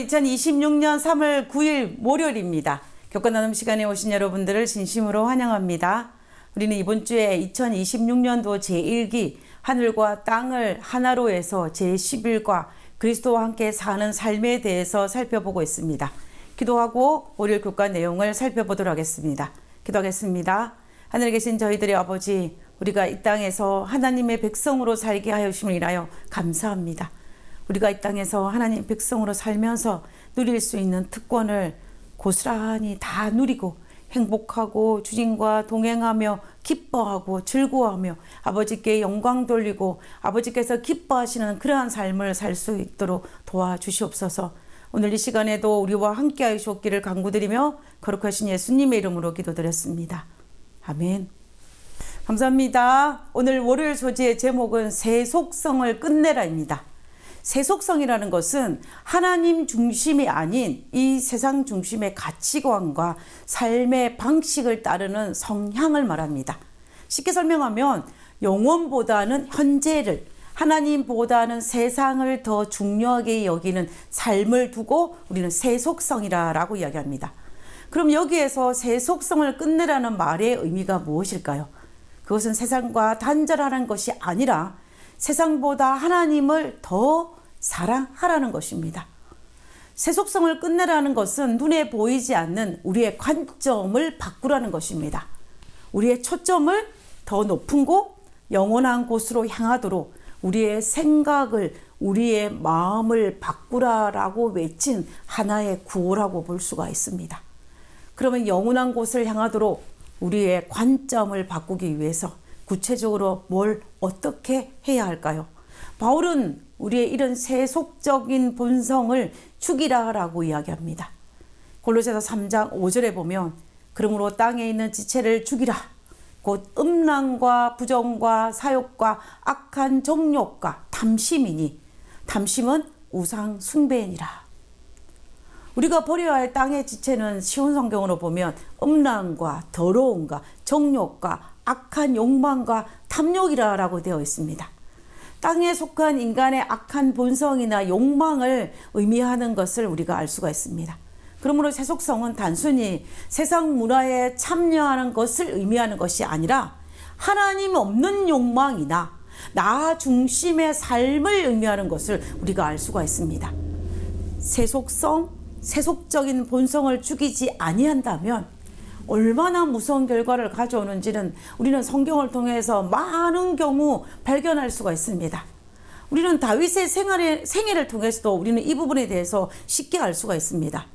오늘은 2026년 3월 9일 목요일입니다. 교권 나눔 시간에 오신 여러분들을 진심으로 환영합니다. 우리는 이번 주에 2026년도 제1기 하늘과 땅을 하나로 해서 제11과 그리스도와 함께 사는 삶에 대해서 살펴보고 있습니다. 기도하고 월요일 교과 내용을 살펴보도록 하겠습니다. 기도하겠습니다. 하늘에 계신 저희들의 아버지, 우리가 이 땅에서 하나님의 백성으로 살게 하여 주심을 인하여 감사합니다. 우리가 이 땅에서 하나님 백성으로 살면서 누릴 수 있는 특권을 고스란히 다 누리고 행복하고 주님과 동행하며 기뻐하고 즐거워하며 아버지께 영광 돌리고 아버지께서 기뻐하시는 그러한 삶을 살 수 있도록 도와주시옵소서. 오늘 이 시간에도 우리와 함께 하시옵기를 간구드리며 거룩하신 예수님의 이름으로 기도드렸습니다. 아멘. 감사합니다. 오늘 월요일 소지의 제목은 세속성을 끝내라입니다. 세속성이라는 것은 하나님 중심이 아닌 이 세상 중심의 가치관과 삶의 방식을 따르는 성향을 말합니다. 쉽게 설명하면 영원보다는 현재를, 하나님보다는 세상을 더 중요하게 여기는 삶을 두고 우리는 세속성이라고 이야기합니다. 그럼 여기에서 세속성을 끝내라는 말의 의미가 무엇일까요? 그것은 세상과 단절하는 것이 아니라 세상보다 하나님을 더 사랑하라는 것입니다. 세속성을 끝내라는 것은 눈에 보이지 않는 우리의 관점을 바꾸라는 것입니다. 우리의 초점을 더 높은 곳, 영원한 곳으로 향하도록 우리의 생각을, 우리의 마음을 바꾸라라고 외친 하나의 구호라고 볼 수가 있습니다. 그러면 영원한 곳을 향하도록 우리의 관점을 바꾸기 위해서 구체적으로 뭘 어떻게 해야 할까요? 바울은 우리의 이런 세속적인 본성을 죽이라라고 이야기합니다. 골로새서 3장 5절에 보면 그러므로 땅에 있는 지체를 죽이라. 곧 음란과 부정과 사욕과 악한 정욕과 탐심이니 탐심은 우상 숭배니라. 우리가 버려야 할 땅의 지체는 쉬운 성경으로 보면 음란과 더러움과 정욕과 악한 욕망과 탐욕이라고 되어 있습니다. 땅에 속한 인간의 악한 본성이나 욕망을 의미하는 것을 우리가 알 수가 있습니다. 그러므로 세속성은 단순히 세상 문화에 참여하는 것을 의미하는 것이 아니라 하나님 없는 욕망이나 나 중심의 삶을 의미하는 것을 우리가 알 수가 있습니다. 세속적인 본성을 죽이지 아니한다면 얼마나 무서운 결과를 가져오는지는 우리는 성경을 통해서 많은 경우 발견할 수가 있습니다. 우리는 다윗의 생애를 통해서도 우리는 이 부분에 대해서 쉽게 알 수가 있습니다.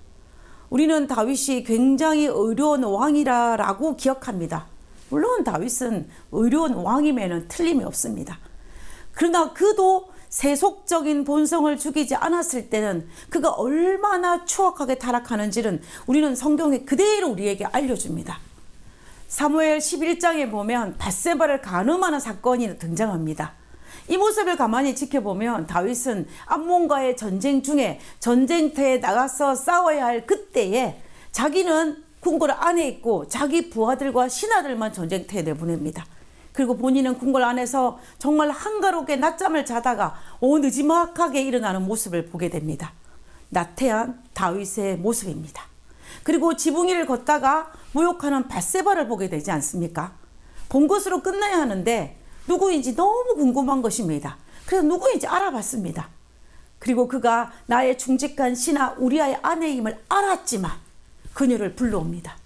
우리는 다윗이 굉장히 의로운 왕이라고 기억합니다. 물론 다윗은 의로운 왕임에는 틀림이 없습니다. 그러나 그도 세속적인 본성을 죽이지 않았을 때는 그가 얼마나 추악하게 타락하는지는 우리는 성경에 그대로 우리에게 알려줍니다. 사무엘 11장에 보면 밧세바를 간음하는 사건이 등장합니다. 이 모습을 가만히 지켜보면 다윗은 암몬과의 전쟁 중에 전쟁터에 나가서 싸워야 할 그때에 자기는 궁궐 안에 있고 자기 부하들과 신하들만 전쟁터에 내보냅니다. 그리고 본인은 궁궐 안에서 정말 한가롭게 낮잠을 자다가 느지막하게 일어나는 모습을 보게 됩니다. 나태한 다윗의 모습입니다. 그리고 지붕 위를 걷다가 모욕하는 밧세바를 보게 되지 않습니까? 본 것으로 끝나야 하는데 누구인지 너무 궁금한 것입니다. 그래서 누구인지 알아봤습니다. 그리고 그가 나의 충직한 신하 우리아의 아내임을 알았지만 그녀를 불러옵니다.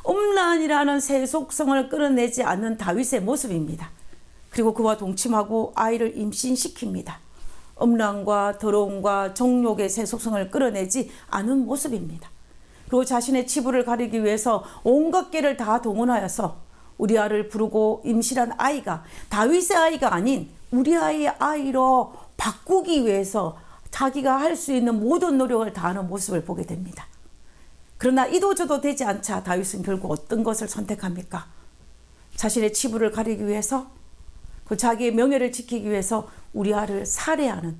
음란이라는 세속성을 끌어내지 않는 다윗의 모습입니다. 그리고 그와 동침하고 아이를 임신시킵니다. 음란과 더러움과 정욕의 세속성을 끌어내지 않은 모습입니다. 그리고 자신의 치부를 가리기 위해서 온갖 개를 다 동원하여서 우리아를 부르고 임신한 아이가 다윗의 아이가 아닌 우리아의 아이로 바꾸기 위해서 자기가 할 수 있는 모든 노력을 다하는 모습을 보게 됩니다. 그러나 이도저도 되지 않자 다윗은 결국 어떤 것을 선택합니까? 자신의 치부를 가리기 위해서, 그 자기의 명예를 지키기 위해서 우리아를 살해하는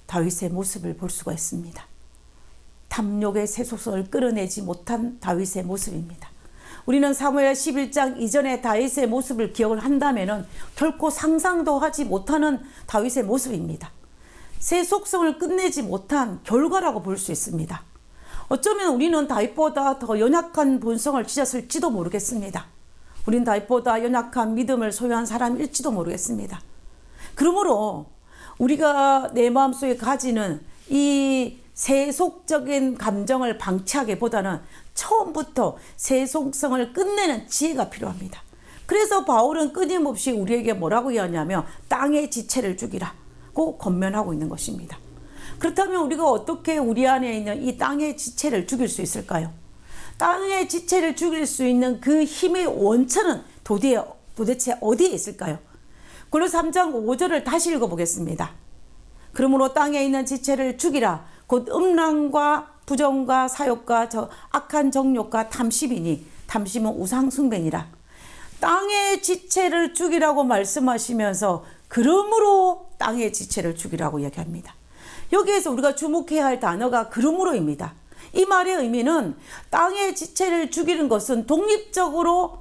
다윗의 모습을 볼 수가 있습니다. 탐욕의 세속성을 끌어내지 못한 다윗의 모습입니다. 우리는 사무엘 11장 이전의 다윗의 모습을 기억을 한다면 결코 상상도 하지 못하는 다윗의 모습입니다. 새 속성을 끝내지 못한 결과라고 볼 수 있습니다. 어쩌면 우리는 다윗보다 더 연약한 본성을 지녔을지도 모르겠습니다. 우린 다윗보다 연약한 믿음을 소유한 사람일지도 모르겠습니다. 그러므로 우리가 내 마음속에 가지는 이 세속적인 감정을 방치하기보다는 처음부터 세속성을 끝내는 지혜가 필요합니다. 그래서 바울은 끊임없이 우리에게 뭐라고 이야기하냐면 땅의 지체를 죽이라고 권면하고 있는 것입니다. 그렇다면 우리가 어떻게 우리 안에 있는 이 땅의 지체를 죽일 수 있을까요? 땅의 지체를 죽일 수 있는 그 힘의 원천은 도대체 어디에 있을까요? 골로새 3장 5절을 다시 읽어보겠습니다. 그러므로 땅에 있는 지체를 죽이라. 곧 음란과 부정과 사욕과 악한 정욕과 탐심이니 탐심은 우상 숭배니라. 땅의 지체를 죽이라고 말씀하시면서 그러므로 땅의 지체를 죽이라고 얘기합니다. 여기에서 우리가 주목해야 할 단어가 그러므로입니다. 이 말의 의미는 땅의 지체를 죽이는 것은 독립적으로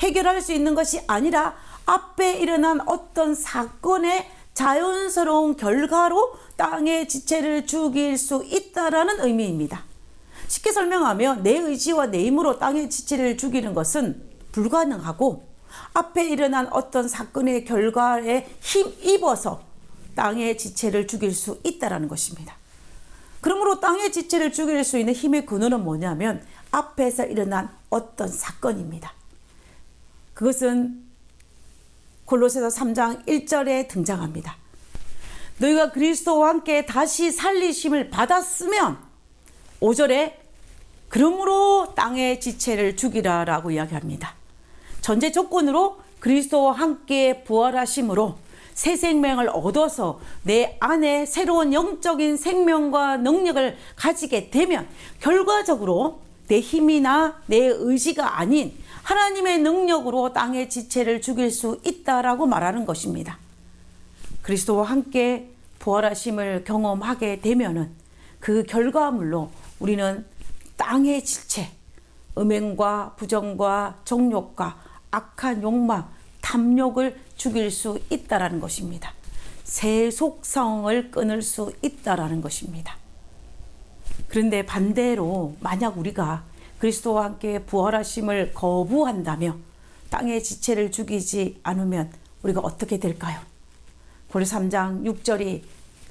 해결할 수 있는 것이 아니라 앞에 일어난 어떤 사건의 자연스러운 결과로 땅의 지체를 죽일 수 있다라는 의미입니다. 쉽게 설명하면 내 의지와 내 힘으로 땅의 지체를 죽이는 것은 불가능하고 앞에 일어난 어떤 사건의 결과에 힘입어서 땅의 지체를 죽일 수 있다라는 것입니다. 그러므로 땅의 지체를 죽일 수 있는 힘의 근원은 뭐냐면 앞에서 일어난 어떤 사건입니다. 그것은 골로새서 3장 1절에 등장합니다. 너희가 그리스도와 함께 다시 살리심을 받았으면 5절에 그러므로 땅의 지체를 죽이라 라고 이야기합니다. 전제 조건으로 그리스도와 함께 부활하심으로 새 생명을 얻어서 내 안에 새로운 영적인 생명과 능력을 가지게 되면 결과적으로 내 힘이나 내 의지가 아닌 하나님의 능력으로 땅의 지체를 죽일 수 있다라고 말하는 것입니다. 그리스도와 함께 부활하심을 경험하게 되면은 그 결과물로 우리는 땅의 지체, 음행과 부정과 정욕과 악한 욕망, 탐욕을 죽일 수 있다라는 것입니다. 세속성을 끊을 수 있다라는 것입니다. 그런데 반대로 만약 우리가 그리스도와 함께 부활하심을 거부한다며 땅의 지체를 죽이지 않으면 우리가 어떻게 될까요? 골로새 3장 6절에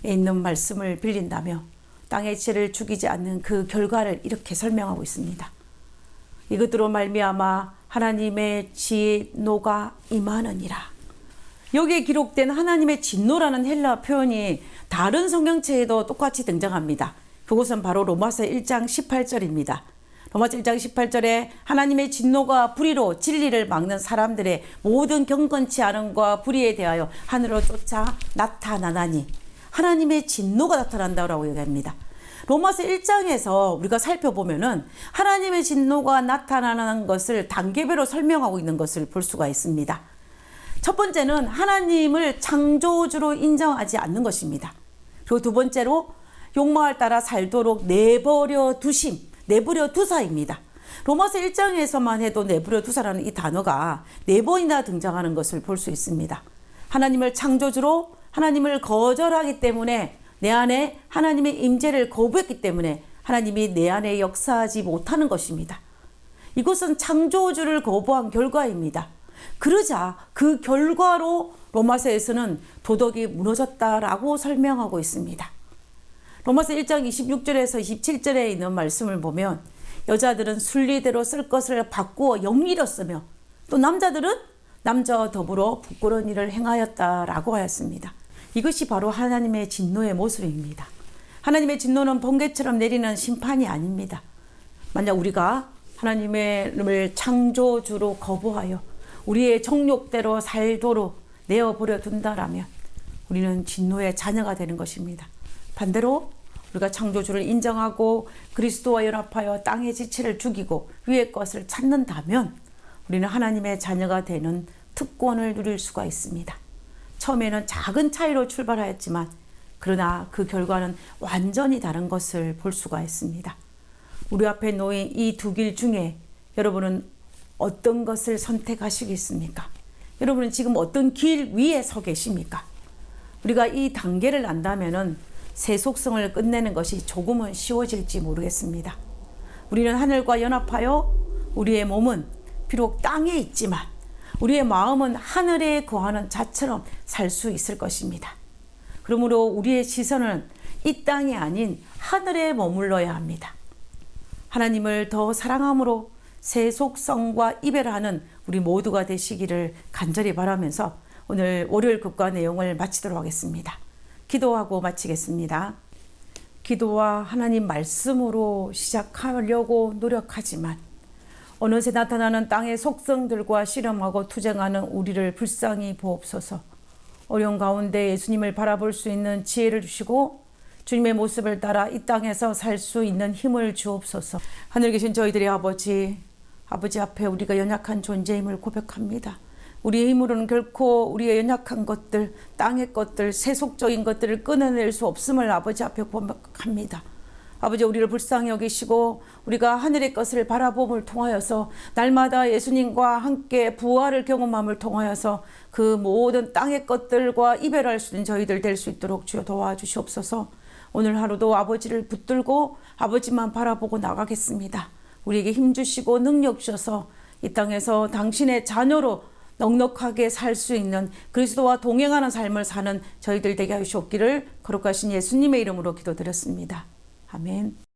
있는 말씀을 빌린다며 땅의 지체를 죽이지 않는 그 결과를 이렇게 설명하고 있습니다. 이것으로 말미암아 하나님의 진노가 임하느니라. 여기에 기록된 하나님의 진노라는 헬라 표현이 다른 성경체에도 똑같이 등장합니다. 그것은 바로 로마서 1장 18절입니다. 로마서 1장 18절에 하나님의 진노가 불의로 진리를 막는 사람들의 모든 경건치 않음과 불의에 대하여 하늘로 쫓아 나타나나니 하나님의 진노가 나타난다고 얘기합니다. 로마서 1장에서 우리가 살펴보면은 하나님의 진노가 나타나는 것을 단계별로 설명하고 있는 것을 볼 수가 있습니다. 첫 번째는 하나님을 창조주로 인정하지 않는 것입니다. 그리고 두 번째로 욕망을 따라 살도록 내버려 두사입니다. 로마서 1장에서만 해도 내버려 두사라는 이 단어가 4번이나 등장하는 것을 볼 수 있습니다. 하나님을 창조주로 하나님을 거절하기 때문에 내 안에 하나님의 임재를 거부했기 때문에 하나님이 내 안에 역사하지 못하는 것입니다. 이것은 창조주를 거부한 결과입니다. 그러자 그 결과로 로마서에서는 도덕이 무너졌다라고 설명하고 있습니다. 로마서 1장 26절에서 27절에 있는 말씀을 보면 여자들은 순리대로 쓸 것을 바꾸어 영리로 쓰며 또 남자들은 남자와 더불어 부끄러운 일을 행하였다라고 하였습니다. 이것이 바로 하나님의 진노의 모습입니다. 하나님의 진노는 번개처럼 내리는 심판이 아닙니다. 만약 우리가 하나님을 창조주로 거부하여 우리의 정욕대로 살도록 내어버려 둔다라면 우리는 진노의 자녀가 되는 것입니다. 반대로 우리가 창조주를 인정하고 그리스도와 연합하여 땅의 지체를 죽이고 위의 것을 찾는다면 우리는 하나님의 자녀가 되는 특권을 누릴 수가 있습니다. 처음에는 작은 차이로 출발하였지만 그러나 그 결과는 완전히 다른 것을 볼 수가 있습니다. 우리 앞에 놓인 이 두 길 중에 여러분은 어떤 것을 선택하시겠습니까? 여러분은 지금 어떤 길 위에 서 계십니까? 우리가 이 단계를 안다면은 새 속성을 끝내는 것이 조금은 쉬워질지 모르겠습니다. 우리는 하늘과 연합하여 우리의 몸은 비록 땅에 있지만 우리의 마음은 하늘에 거하는 자처럼 살 수 있을 것입니다. 그러므로 우리의 시선은 이 땅이 아닌 하늘에 머물러야 합니다. 하나님을 더 사랑함으로 새 속성과 이별하는 우리 모두가 되시기를 간절히 바라면서 오늘 월요일 국가 내용을 마치도록 하겠습니다. 기도하고 마치겠습니다. 기도와 하나님 말씀으로 시작하려고 노력하지만 어느새 나타나는 땅의 속성들과 씨름하고 투쟁하는 우리를 불쌍히 보옵소서. 어려운 가운데 예수님을 바라볼 수 있는 지혜를 주시고 주님의 모습을 따라 이 땅에서 살 수 있는 힘을 주옵소서. 하늘 계신 저희들의 아버지 앞에 우리가 연약한 존재임을 고백합니다. 우리의 힘으로는 결코 우리의 연약한 것들, 땅의 것들, 세속적인 것들을 끊어낼 수 없음을 아버지 앞에 고백합니다. 아버지, 우리를 불쌍히 여기시고 우리가 하늘의 것을 바라봄을 통하여서 날마다 예수님과 함께 부활을 경험함을 통하여서 그 모든 땅의 것들과 이별할 수 있는 저희들 될 수 있도록 주여 도와주시옵소서. 오늘 하루도 아버지를 붙들고 아버지만 바라보고 나가겠습니다. 우리에게 힘주시고 능력 주셔서 이 땅에서 당신의 자녀로 넉넉하게 살 수 있는 그리스도와 동행하는 삶을 사는 저희들 되게 하시옵기를 거룩하신 예수님의 이름으로 기도드렸습니다. 아멘.